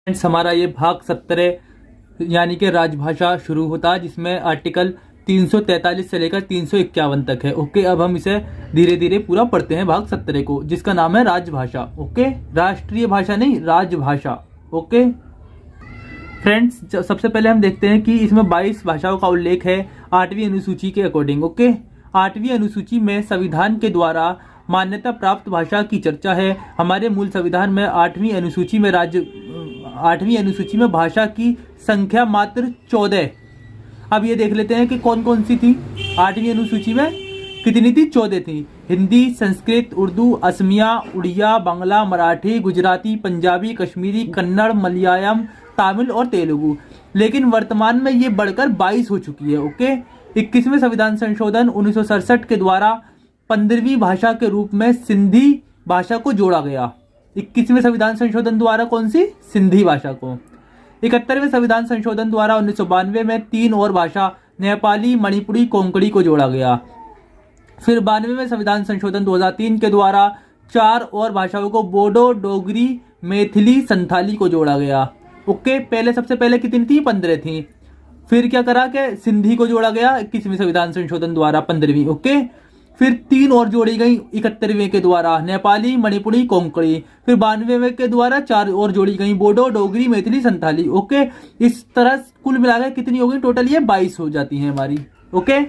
Friends, हमारा ये भाग 17 यानी कि राजभाषा शुरू होता है, जिसमें आर्टिकल 343 से लेकर 351 तक है। ओके, अब हम इसे धीरे धीरे पूरा पढ़ते हैं भाग 17 को, जिसका नाम है राजभाषा। ओके, राष्ट्रीय भाषा नहीं, राजभाषा। ओके फ्रेंड्स, सबसे पहले हम देखते हैं कि इसमें 22 भाषाओं का उल्लेख है 8वीं अनुसूची के अकॉर्डिंग। ओके, 8वीं अनुसूची में संविधान के द्वारा मान्यता प्राप्त भाषा की चर्चा है। हमारे मूल संविधान में 8वीं अनुसूची में भाषा की संख्या मात्र 14। अब ये देख लेते हैं कि कौन कौन सी थी 8वीं अनुसूची में, कितनी थी? 14 थी। हिंदी, संस्कृत, उर्दू, असमिया, उड़िया, बांग्ला, मराठी, गुजराती, पंजाबी, कश्मीरी, कन्नड़, मलयालम, तमिल और तेलुगु। लेकिन वर्तमान में ये बढ़कर 22 हो चुकी है। ओके, 21वें संविधान संशोधन 1967 के द्वारा 15वीं भाषा के रूप में सिंधी भाषा को जोड़ा गया। 21वें संविधान संशोधन द्वारा कौन सी? सिंधी भाषा को। 71वें संविधान संशोधन द्वारा 1992 में 3 और भाषा नेपाली, मणिपुरी, कोंकणी को जोड़ा गया। फिर 92वें संविधान संशोधन 2003 के द्वारा 4 और भाषाओं को बोडो, डोगरी, मैथिली, संथाली को जोड़ा गया। ओके, सबसे पहले कितनी थी? 15 थी। फिर क्या करा कि सिंधी को जोड़ा गया 21वें संविधान संशोधन द्वारा 15वीं। ओके, फिर 3 और जोड़ी गई 71वें के द्वारा, नेपाली, मणिपुरी, कोंकणी। फिर 92वें के द्वारा 4 और जोड़ी गई, बोडो, डोगरी, मैथिली, संथाली। ओके, इस तरह कुल मिलाकर कितनी हो गई टोटल? ये 22 हो जाती है हमारी। ओके,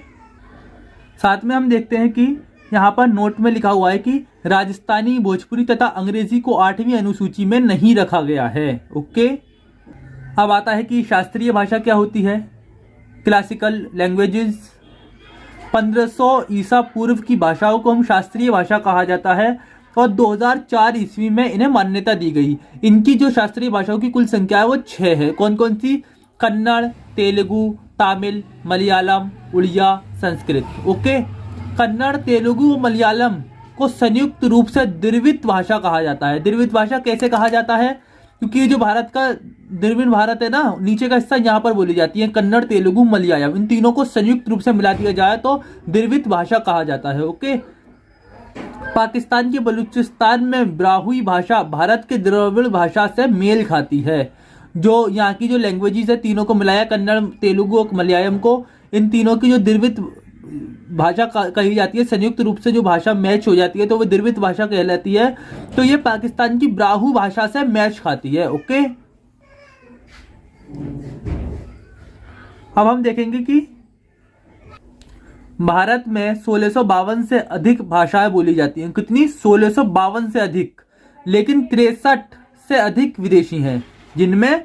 साथ में हम देखते हैं कि यहाँ पर नोट में लिखा हुआ है कि राजस्थानी, भोजपुरी तथा अंग्रेजी को 8वीं अनुसूची में नहीं रखा गया है। ओके, अब आता है कि शास्त्रीय भाषा क्या होती है। क्लासिकल लैंग्वेजेस, 1500 ईसा पूर्व की भाषाओं को हम शास्त्रीय भाषा कहा जाता है और 2004 ईस्वी में इन्हें मान्यता दी गई। इनकी जो शास्त्रीय भाषाओं की कुल संख्या है वो 6 है। कौन कौन सी? कन्नड़, तेलुगु, तमिल, मलयालम, उड़िया, संस्कृत। ओके, कन्नड़, तेलुगु और मलयालम को संयुक्त रूप से द्रविड़ भाषा कहा जाता है। द्रविड़ भाषा कैसे कहा जाता है? क्योंकि जो भारत का द्रविड़ भारत है ना, नीचे का हिस्सा यहाँ पर बोली जाती है कन्नड़, तेलुगु, मलयालम। इन तीनों को संयुक्त रूप से मिला दिया जाए तो द्रविड़ भाषा कहा जाता है। ओके, पाकिस्तान के बलूचिस्तान में ब्राहुई भाषा भारत के द्रविड़ भाषा से मेल खाती है। जो यहाँ की जो लैंग्वेजेस है, तीनों को मिलाया, कन्नड़, तेलुगु और मलयालम को, इन तीनों की जो द्रविड़ भाषा कही जाती है, संयुक्त रूप से जो भाषा मैच हो जाती है तो वो द्रविड़ भाषा कहलाती है। तो ये पाकिस्तान की ब्राहु भाषा से मैच खाती है। ओके, अब हम देखेंगे कि भारत में 1652 से अधिक भाषाएं बोली जाती हैं। कितनी? 1652 से अधिक। लेकिन 63 से अधिक विदेशी हैं, जिनमें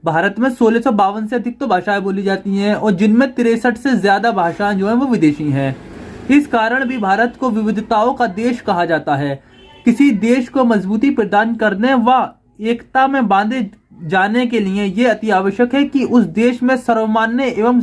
भारत में 1652 से अधिक तो भाषाएं बोली जाती हैं और जिनमें 63 से ज्यादा भाषाएं जो हैं वो विदेशी हैं। इस कारण भी भारत को विविधताओं का देश कहा जाता है। किसी देश को मजबूती प्रदान करने व एकता में बांधे जाने के लिए यह अति आवश्यक है कि उस देश में सर्वमान्य एवं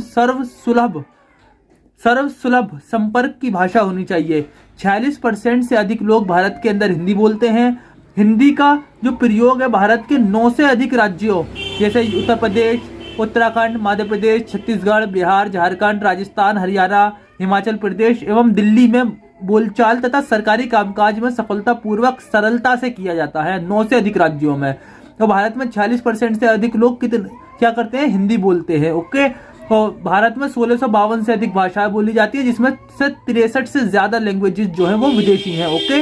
सर्वसुलभ संपर्क की भाषा होनी चाहिए। 46% से अधिक लोग भारत के अंदर हिंदी बोलते हैं। हिंदी का जो प्रयोग है भारत के 9 से अधिक राज्यों जैसे उत्तर प्रदेश, उत्तराखंड, मध्य प्रदेश, छत्तीसगढ़, बिहार, झारखंड, राजस्थान, हरियाणा, हिमाचल प्रदेश एवं दिल्ली में बोलचाल तथा सरकारी कामकाज में सफलतापूर्वक सरलता से किया जाता है। 9 से अधिक राज्यों में। तो भारत में 46% से अधिक लोग क्या करते हैं? हिंदी बोलते हैं। ओके, तो भारत में 1652 से अधिक भाषाएं बोली जाती है, जिसमें से 63 से ज्यादा लैंग्वेजेस जो है वो विदेशी हैं। ओके,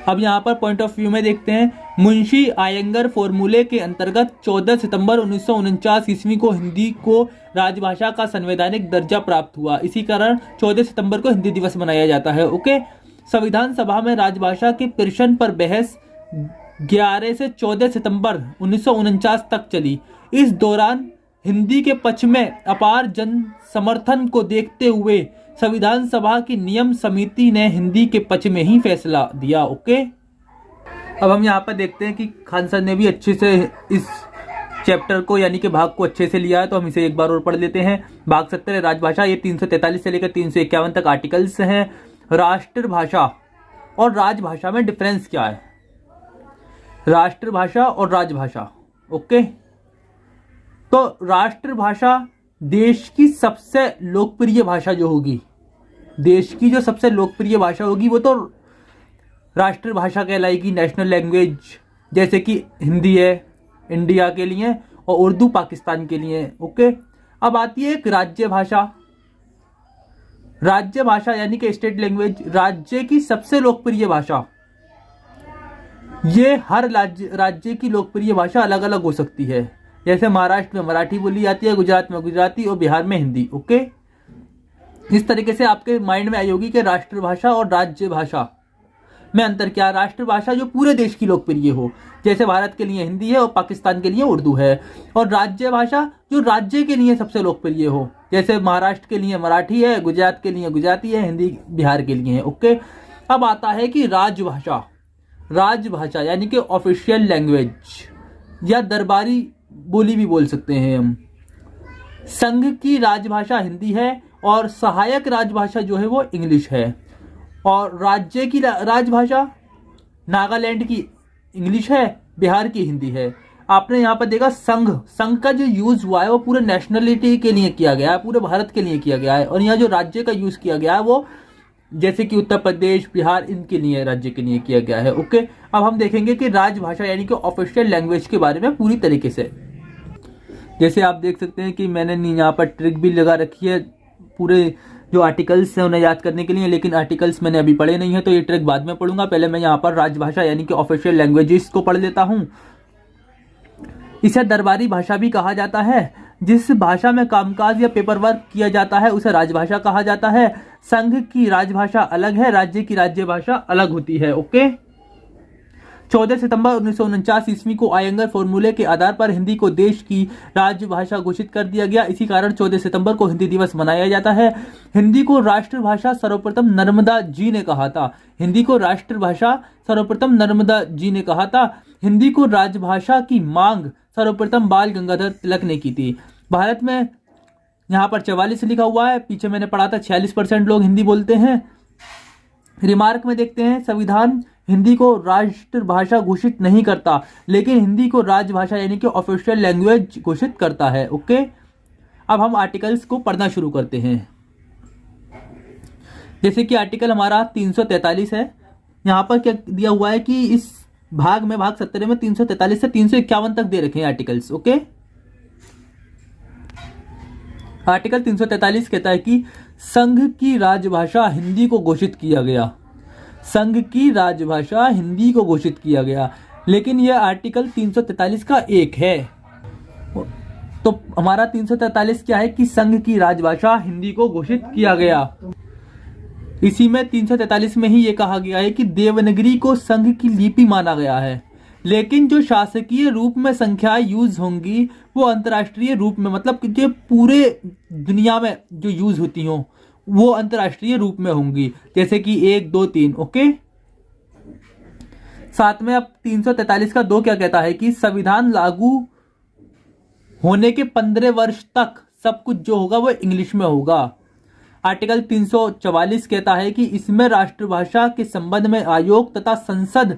अब यहाँ पर पॉइंट ऑफ व्यू में देखते हैं। मुंशी आयंगर फॉर्मूले के अंतर्गत 14 सितंबर 1949 ईस्वी को हिंदी को राजभाषा का संवैधानिक दर्जा प्राप्त हुआ। इसी कारण 14 सितंबर को हिंदी दिवस मनाया जाता है। ओके, संविधान सभा में राजभाषा के प्रश्न पर बहस 11 से 14 सितंबर 1949 तक चली। इस दौरान हिंदी के पक्ष में अपार जन समर्थन को देखते हुए संविधान सभा की नियम समिति ने हिंदी के पक्ष में ही फैसला दिया। ओके, अब हम यहाँ पर देखते हैं कि खान सर ने भी अच्छे से इस चैप्टर को यानी कि भाग को अच्छे से लिया है, तो हम इसे एक बार और पढ़ लेते हैं। भाग 17 राजभाषा, ये 343 से लेकर 351 तक आर्टिकल्स हैं। राष्ट्रभाषा और राजभाषा में डिफरेंस क्या है? राष्ट्रभाषा और राजभाषा। ओके, तो राष्ट्रभाषा देश की सबसे लोकप्रिय भाषा जो होगी, देश की जो सबसे लोकप्रिय भाषा होगी वो तो राष्ट्रभाषा कहलाएगी, नेशनल लैंग्वेज। जैसे कि हिंदी है, इंडिया के लिए और उर्दू पाकिस्तान के लिए। ओके, अब आती है एक राज्य भाषा। राज्य भाषा यानी कि स्टेट लैंग्वेज, राज्य की सबसे लोकप्रिय भाषा। ये हर राज्य की लोकप्रिय भाषा अलग अलग हो सकती है। जैसे महाराष्ट्र में मराठी बोली जाती है, गुजरात में गुजराती और बिहार में हिंदी। ओके, इस तरीके से आपके माइंड में आई होगी कि राष्ट्रभाषा और राज्य भाषा में अंतर क्या। राष्ट्रभाषा जो पूरे देश की लोकप्रिय हो, जैसे भारत के लिए हिंदी है और पाकिस्तान के लिए उर्दू है। और राज्य भाषा जो राज्य के लिए सबसे लोकप्रिय हो, जैसे महाराष्ट्र के लिए मराठी है, गुजरात के लिए गुजराती है, हिंदी बिहार के लिए है। ओके, अब आता है कि राजभाषा। राजभाषा यानी कि ऑफिशियल लैंग्वेज या दरबारी बोली भी बोल सकते हैं हम। संघ की राजभाषा हिंदी है और सहायक राजभाषा जो है वो इंग्लिश है। और राज्य की राजभाषा नागालैंड की इंग्लिश है, बिहार की हिंदी है। आपने यहाँ पर देखा संघ का जो यूज हुआ है वो पूरे नेशनलिटी के लिए किया गया है, पूरे भारत के लिए किया गया है। और यहाँ जो राज्य का यूज किया गया है वो जैसे कि उत्तर प्रदेश, बिहार, इनके लिए, राज्य के लिए किया गया है। ओके, अब हम देखेंगे कि राजभाषा यानी कि ऑफिशियल लैंग्वेज के बारे में पूरी तरीके से। जैसे आप देख सकते हैं कि मैंने यहाँ पर ट्रिक भी लगा रखी है पूरे जो आर्टिकल्स हैं उन्हें याद करने के लिए, लेकिन आर्टिकल्स मैंने अभी पढ़े नहीं है तो ये ट्रिक बाद में पढ़ूंगा। पहले मैं यहाँ पर राजभाषा यानी कि ऑफिशियल लैंग्वेजेस को पढ़ लेता हूँ। इसे दरबारी भाषा भी कहा जाता है। जिस भाषा में कामकाज या पेपर वर्क किया जाता है उसे राजभाषा कहा जाता है। संघ की राजभाषा अलग है, राज्य की राज्य भाषा अलग होती है। ओके, 14 सितंबर 1949 ईस्वी को आयंगर फॉर्मूले के आधार पर हिंदी को देश की राजभाषा घोषित कर दिया गया। इसी कारण 14 सितंबर को हिंदी दिवस मनाया जाता है। हिंदी को राष्ट्रभाषा सर्वप्रथम नर्मदा जी ने कहा था। हिंदी को राष्ट्रभाषा सर्वप्रथम नर्मदा जी ने कहा था। हिंदी को राजभाषा की मांग सर्वप्रथम बाल गंगाधर तिलक ने की थी। भारत में यहाँ पर 44 लिखा हुआ है, पीछे मैंने पढ़ा था 46% लोग हिंदी बोलते हैं। रिमार्क में देखते हैं, संविधान हिंदी को राष्ट्रभाषा घोषित नहीं करता, लेकिन हिंदी को राजभाषा यानी कि ऑफिशियल लैंग्वेज घोषित करता है। ओके, अब हम आर्टिकल्स को पढ़ना शुरू करते हैं। जैसे कि आर्टिकल हमारा 343 है। यहाँ पर क्या दिया हुआ है कि इस भाग 17 में 343 से 351 तक दे रखे हैं आर्टिकल्स। ओके, आर्टिकल 343 कहता है कि संघ की राजभाषा हिंदी को घोषित किया गया। संघ की राजभाषा हिंदी को घोषित किया गया, लेकिन यह आर्टिकल 343 का एक है। तो हमारा 343 क्या है कि संघ की राजभाषा हिंदी को घोषित किया गया। इसी में 343 में ही यह कहा गया है कि देवनागरी को संघ की लिपि माना गया है, लेकिन जो शासकीय रूप में संख्याएं यूज होंगी वो अंतर्राष्ट्रीय रूप में, मतलब कि जो पूरे दुनिया में जो यूज होती हों वो अंतर्राष्ट्रीय रूप में होंगी, जैसे कि 1, 2, 3। ओके, साथ में अब 343 का 2 क्या कहता है कि संविधान लागू होने के 15 वर्ष तक सब कुछ जो होगा वो इंग्लिश में होगा। आर्टिकल 344 कहता है कि इसमें राष्ट्रभाषा के संबंध में आयोग तथा संसद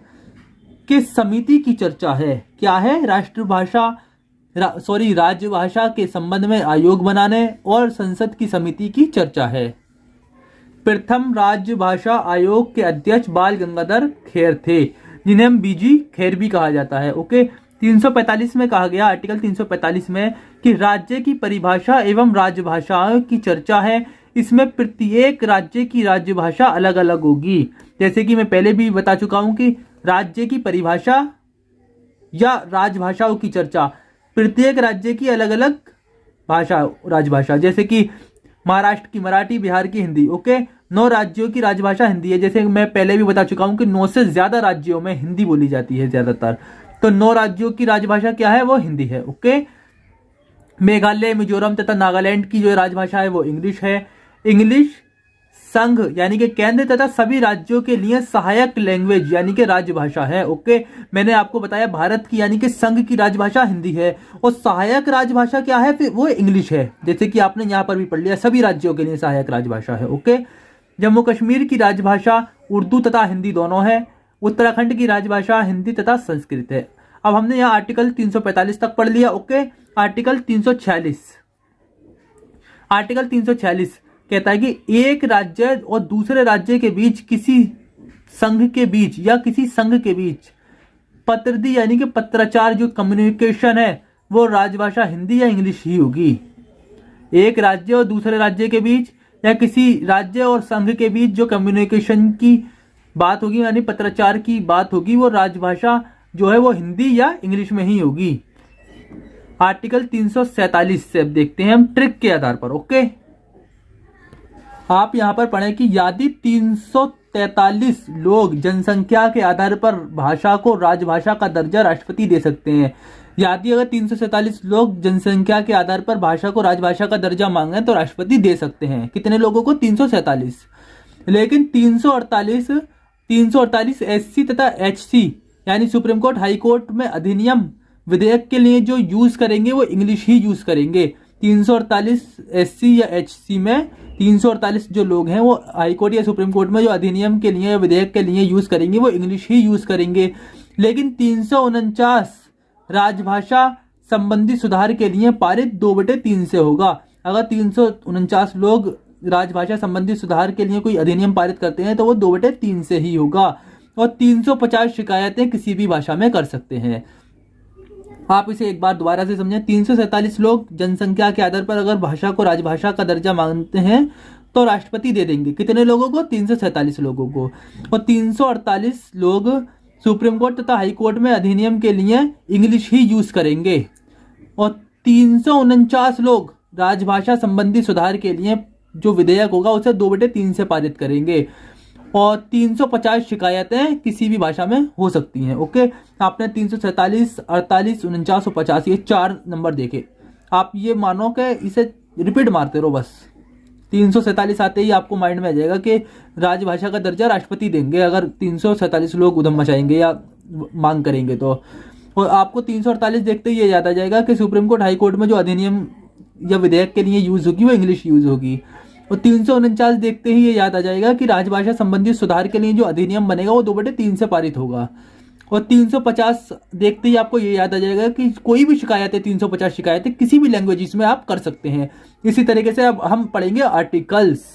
के समिति की चर्चा है। क्या है? राजभाषा के संबंध में आयोग बनाने और संसद की समिति की चर्चा है। प्रथम राजभाषा आयोग के अध्यक्ष बाल गंगाधर खेर थे, जिन्हें हम बीजी खेर भी कहा जाता है। ओके, 345 में कहा गया, आर्टिकल 345 में, कि राज्य की परिभाषा एवं राजभाषाओं की चर्चा है। इसमें प्रत्येक राज्य की राजभाषा अलग अलग होगी। जैसे कि मैं पहले भी बता चुका हूं कि राज्य की परिभाषा या राजभाषाओं की चर्चा, प्रत्येक राज्य की अलग अलग भाषा, राजभाषा। जैसे कि महाराष्ट्र की मराठी, बिहार की हिंदी। ओके, 9 राज्यों की राजभाषा हिंदी है। जैसे मैं पहले भी बता चुका हूं कि 9 से ज्यादा राज्यों में हिंदी बोली जाती है ज्यादातर। तो 9 राज्यों की राजभाषा क्या है? वो हिंदी है। ओके, मेघालय, मिजोरम तथा नागालैंड की जो राजभाषा है वो इंग्लिश है। इंग्लिश संघ यानी कि केंद्र तथा सभी राज्यों के लिए सहायक लैंग्वेज यानी कि राजभाषा है। ओके, मैंने आपको बताया भारत की यानी कि संघ की राजभाषा हिंदी है और सहायक राजभाषा क्या है? फिर वो इंग्लिश है। जैसे कि आपने यहाँ पर भी पढ़ लिया, सभी राज्यों के लिए सहायक राजभाषा है। ओके, जम्मू कश्मीर की राजभाषा उर्दू तथा हिंदी दोनों है। उत्तराखंड की राजभाषा हिंदी तथा संस्कृत है। अब हमने यहाँ आर्टिकल 345 तक पढ़ लिया। ओके, आर्टिकल 346 कहता है कि एक राज्य और दूसरे राज्य के बीच, किसी संघ के बीच या किसी संघ के बीच पत्रदी यानी कि पत्राचार जो कम्युनिकेशन है वो राजभाषा हिंदी या इंग्लिश ही होगी। एक राज्य और दूसरे राज्य के बीच या किसी राज्य और संघ के बीच जो कम्युनिकेशन की बात होगी यानी पत्राचार की बात होगी वो राजभाषा जो है वो हिंदी या इंग्लिश में ही होगी। आर्टिकल 347 से अब देखते हैं हम ट्रिक के आधार पर। ओके, आप यहां पर पढ़ें कि यदि 343 लोग जनसंख्या के आधार पर भाषा को राजभाषा का दर्जा राष्ट्रपति दे सकते हैं। यदि अगर 347 लोग जनसंख्या के आधार पर भाषा को राजभाषा का दर्जा मांगे तो राष्ट्रपति दे सकते हैं। कितने लोगों को? 347। लेकिन 348 एससी तथा एचसी यानी सुप्रीम कोर्ट हाई कोर्ट में अधिनियम विधेयक के लिए जो यूज करेंगे वो इंग्लिश ही यूज करेंगे। 348 एससी या एचसी में 348 जो लोग हैं वो हाई कोर्ट या सुप्रीम कोर्ट में जो अधिनियम के लिए या विधेयक के लिए यूज करेंगे वो इंग्लिश ही यूज करेंगे। लेकिन 349 राजभाषा संबंधी सुधार के लिए पारित 2/3 से होगा। अगर 349 लोग राजभाषा संबंधी सुधार के लिए कोई अधिनियम पारित करते हैं तो वो 2/3 से ही होगा। और 350 शिकायतें किसी भी भाषा में कर सकते हैं। आप इसे एक बार दोबारा से समझें। 347 लोग जनसंख्या के आधार पर अगर भाषा को राजभाषा का दर्जा मांगते हैं तो राष्ट्रपति दे देंगे। कितने लोगों को? 347 लोगों को। और 348 लोग सुप्रीम कोर्ट तथा हाई कोर्ट में अधिनियम के लिए इंग्लिश ही यूज करेंगे। और 349 लोग राजभाषा संबंधी सुधार के लिए जो विधेयक होगा उसे 2/3 से पारित करेंगे। और 350 शिकायतें किसी भी भाषा में हो सकती हैं। ओके, आपने 347, 48, 49 और 50 ये 4 नंबर देखे। आप ये मानो कि इसे रिपीट मारते रहो बस। 347 आते ही आपको माइंड में आ जाएगा कि राजभाषा का दर्जा राष्ट्रपति देंगे अगर 347 लोग उधम मचाएंगे या मांग करेंगे तो। और आपको 348 देखते ही ये याद आ जाएगा कि सुप्रीम कोर्ट हाई कोर्ट में जो अधिनियम या विधेयक के लिए यूज होगी वो इंग्लिश यूज होगी। और 349 देखते ही ये याद आ जाएगा कि राजभाषा संबंधी सुधार के लिए जो अधिनियम बनेगा वो 2/3 से पारित होगा। और 350 देखते ही आपको ये याद आ जाएगा कि कोई भी शिकायतें 350 शिकायतें किसी भी लैंग्वेज में आप कर सकते हैं। इसी तरीके से अब हम पढ़ेंगे आर्टिकल्स।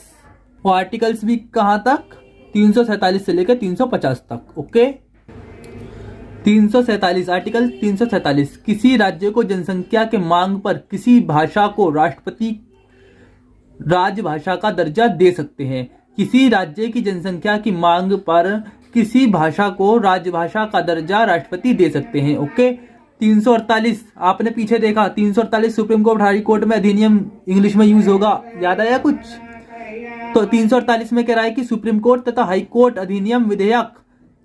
और आर्टिकल्स भी कहाँ तक? 347 से लेकर 350 तक। ओके, 347 आर्टिकल 347 किसी राज्य को जनसंख्या के मांग पर किसी भाषा को राष्ट्रपति राजभाषा का दर्जा दे सकते हैं। किसी राज्य की जनसंख्या की मांग पर किसी भाषा को राजभाषा का दर्जा राष्ट्रपति दे सकते हैं। ओके, 348 आपने पीछे देखा, 348 सुप्रीम कोर्ट हाई कोर्ट में अधिनियम इंग्लिश में यूज होगा। याद आया कुछ? तो 348 में कह रहा है कि सुप्रीम कोर्ट तथा हाई कोर्ट अधिनियम विधेयक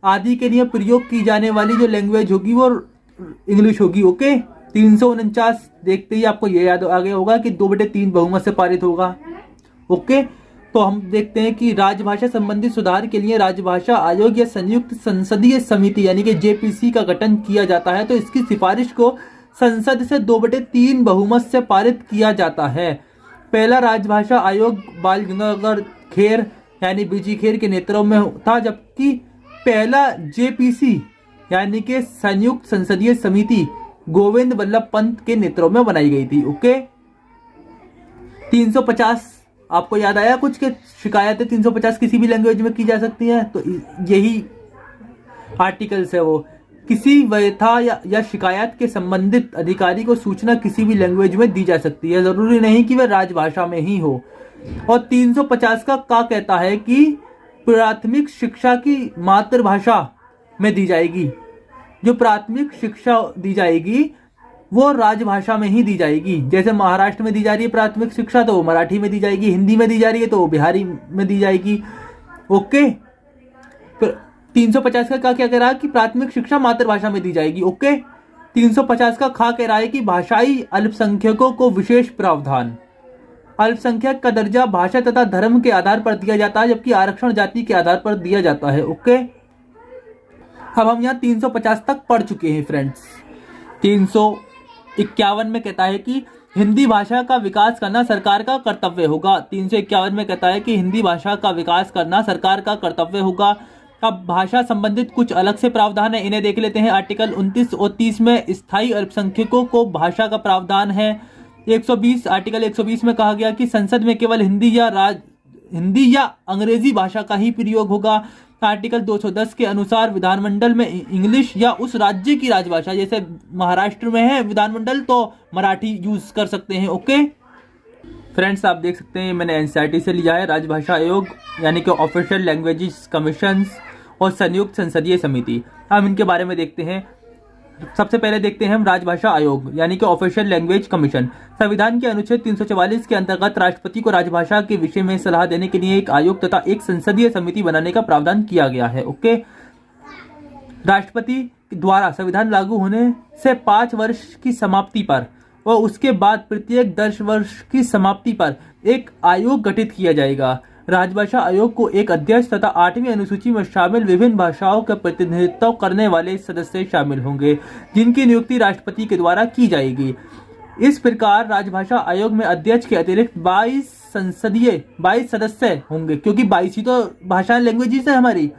आदि के लिए प्रयोग की जाने वाली जो लैंग्वेज होगी वो इंग्लिश होगी। ओके, 349 देखते ही आपको ये याद आ गया होगा कि 2/3 बहुमत से पारित होगा। ओके, तो हम देखते हैं कि राजभाषा संबंधी सुधार के लिए राजभाषा आयोग या संयुक्त संसदीय समिति यानी कि जेपीसी का गठन किया जाता है। तो इसकी सिफारिश को संसद से 2/3 बहुमत से पारित किया जाता है। पहला राजभाषा आयोग बाल गंगाधर खेर यानी बीजी खेर के नेतृत्व में था, जबकि पहला जेपीसी यानी कि संयुक्त संसदीय समिति गोविंद वल्लभ पंत के नेतृत्व में बनाई गई थी। ओके, 350 आपको याद आया कुछ के शिकायतें 350 किसी भी लैंग्वेज में की जा सकती हैं। तो यही आर्टिकल्स है वो। किसी व्यथा या शिकायत के संबंधित अधिकारी को सूचना किसी भी लैंग्वेज में दी जा सकती है, जरूरी नहीं कि वह राजभाषा में ही हो। और 350 का कहता है कि प्राथमिक शिक्षा की मातृभाषा में दी जाएगी। जो प्राथमिक शिक्षा दी जाएगी वो राजभाषा में ही दी जाएगी। जैसे महाराष्ट्र में दी जा रही है प्राथमिक शिक्षा तो वो मराठी में दी जाएगी, हिंदी में दी जा रही है तो वो बिहारी में दी जाएगी। ओके, 350 का क्या कह रहा है कि प्राथमिक शिक्षा मातृभाषा में दी जाएगी। ओके, 350 का कह रहा है कि भाषाई अल्पसंख्यकों को विशेष प्रावधान। अल्पसंख्यक का दर्जा भाषा तथा धर्म के आधार पर दिया जाता है, जबकि आरक्षण जाति के आधार पर दिया जाता है। ओके, अब हम यहाँ 350 तक पढ़ चुके हैं फ्रेंड्स। 351 में कहता है कि हिंदी भाषा का विकास करना सरकार का कर्तव्य होगा। 351 में कहता है कि हिंदी भाषा का विकास करना सरकार का कर्तव्य होगा। अब भाषा संबंधित कुछ अलग से प्रावधान है, इन्हें देख लेते हैं। आर्टिकल 29 और 30 में स्थायी अल्पसंख्यकों को भाषा का प्रावधान है। 120 आर्टिकल 120 में कहा गया कि संसद में केवल हिंदी या अंग्रेजी भाषा का ही प्रयोग होगा। आर्टिकल 210 के अनुसार विधानमंडल में इंग्लिश या उस राज्य की राजभाषा, जैसे महाराष्ट्र में है विधानमंडल तो मराठी यूज कर सकते हैं। ओके फ्रेंड्स, आप देख सकते हैं मैंने एनसीईआरटी से लिया है राजभाषा आयोग यानी कि ऑफिशियल लैंग्वेजेस कमीशन और संयुक्त संसदीय समिति। हम इनके बारे में देखते हैं। सबसे पहले देखते हैं हम राजभाषा आयोग यानी कि ऑफिशियल लैंग्वेज कमीशन। संविधान के अनुच्छेद 344 के अंतर्गत राष्ट्रपति को राजभाषा के विषय में सलाह देने के लिए एक आयोग तथा एक संसदीय समिति बनाने का प्रावधान किया गया है। ओके, राष्ट्रपति द्वारा संविधान लागू होने से 5 वर्ष की समाप्ति पर और उसके बाद प्रत्येक 10 वर्ष की समाप्ति पर एक आयोग गठित किया जाएगा। राजभाषा आयोग को एक अध्यक्ष तथा 8वीं अनुसूची में शामिल विभिन्न भाषाओं का प्रतिनिधित्व करने वाले सदस्य शामिल होंगे, जिनकी नियुक्ति राष्ट्रपति के द्वारा की जाएगी। इस प्रकार राजभाषा आयोग में अध्यक्ष के अतिरिक्त 22 सदस्य होंगे, क्योंकि 22 ही तो भाषा लैंग्वेजेस है हमारी।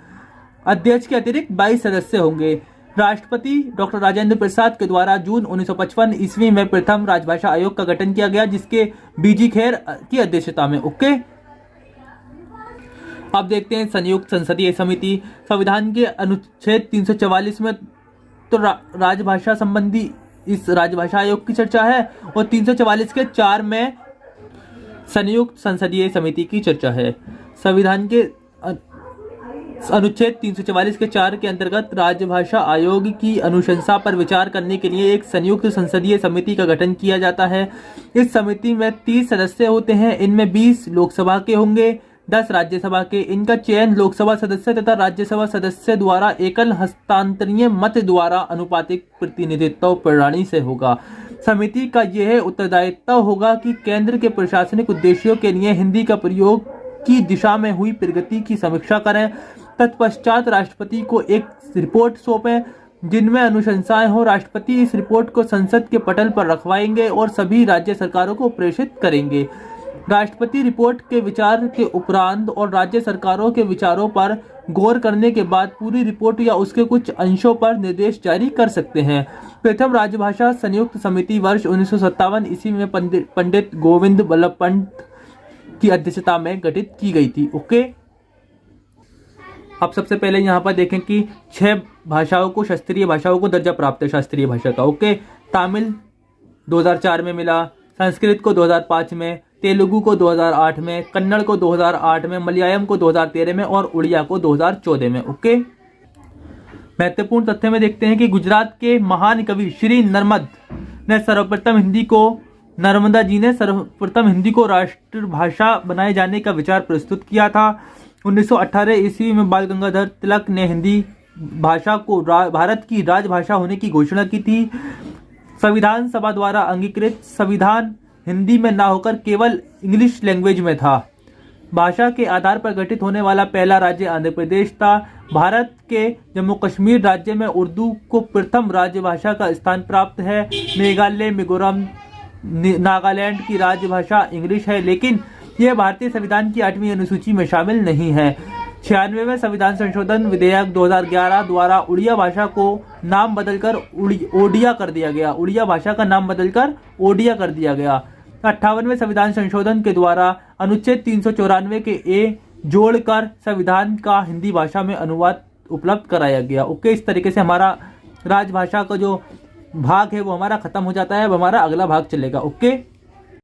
अध्यक्ष के अतिरिक्त 22 सदस्य होंगे। राष्ट्रपति डॉक्टर राजेंद्र प्रसाद के द्वारा जून 1955 ईस्वी में प्रथम राजभाषा आयोग का गठन किया गया, जिसके बीजी खेर की अध्यक्षता में। ओके, अब देखते हैं संयुक्त संसदीय समिति। संविधान के अनुच्छेद 344 में तो राजभाषा संबंधी इस राजभाषा आयोग की चर्चा है और 344 के 4 में संयुक्त संसदीय समिति की चर्चा है। संविधान के अनुच्छेद 344 के 4 के अंतर्गत राजभाषा आयोग की अनुशंसा पर विचार करने के लिए एक संयुक्त संसदीय समिति का गठन किया जाता है। इस समिति में 30 सदस्य होते हैं। इनमें 20 लोकसभा के होंगे, 10 राज्यसभा के। इनका चयन लोकसभा सदस्य तथा राज्यसभा सदस्य द्वारा एकल हस्तांतरणीय मत द्वारा अनुपातिक प्रतिनिधित्व प्रणाली से होगा। समिति का यह उत्तरदायित्व होगा कि केंद्र के प्रशासनिक उद्देश्यों के लिए हिंदी का प्रयोग की दिशा में हुई प्रगति की समीक्षा करें। तत्पश्चात राष्ट्रपति को एक रिपोर्ट सौंपें जिनमें अनुशंसाएं हो। राष्ट्रपति इस रिपोर्ट को संसद के पटल पर रखवाएंगे और सभी राज्य सरकारों को प्रेषित करेंगे। राष्ट्रपति रिपोर्ट के विचार के उपरांत और राज्य सरकारों के विचारों पर गौर करने के बाद पूरी रिपोर्ट या उसके कुछ अंशों पर निर्देश जारी कर सकते हैं। प्रथम राजभाषा संयुक्त समिति वर्ष 1957 ईस्वी में पंडित गोविंद बल्लभ पंत की अध्यक्षता में गठित की गई थी। ओके, अब सबसे पहले यहाँ पर देखें कि 6 भाषाओं को शास्त्रीय भाषाओं को दर्जा प्राप्त है शास्त्रीय भाषा का। ओके, तमिल 2004 में मिला, संस्कृत को 2005 में, तेलुगु को 2008 में, कन्नड़ को 2008 में, मलयालम को 2013 में और उड़िया को 2014 में। ओके, महत्वपूर्ण तथ्य में देखते हैं कि गुजरात के महान कवि श्री नर्मदा जी ने सर्वप्रथम हिंदी को राष्ट्रभाषा बनाए जाने का विचार प्रस्तुत किया था। 1918 ईस्वी में बाल गंगाधर तिलक ने हिंदी भाषा को भारत की राजभाषा होने की घोषणा की थी। संविधान सभा द्वारा अंगीकृत संविधान हिंदी में न होकर केवल इंग्लिश लैंग्वेज में था। भाषा के आधार पर गठित होने वाला पहला राज्य आंध्र प्रदेश था। भारत के जम्मू कश्मीर राज्य में उर्दू को प्रथम राजभाषा का स्थान प्राप्त है। मेघालय, मिजोरम, नागालैंड की राजभाषा इंग्लिश है, लेकिन यह भारतीय संविधान की 8वीं अनुसूची में शामिल नहीं है। 96वें संविधान संशोधन विधेयक 2011 द्वारा उड़िया भाषा को नाम बदलकर ओडिया कर दिया गया। उड़िया भाषा का नाम बदलकर ओडिया कर दिया गया। 58वें संविधान संशोधन के द्वारा अनुच्छेद 394 के ए जोड़कर संविधान का हिंदी भाषा में अनुवाद उपलब्ध कराया गया। ओके, इस तरीके से हमारा राजभाषा का जो भाग है वो हमारा खत्म हो जाता है। अब हमारा अगला भाग चलेगा। ओके।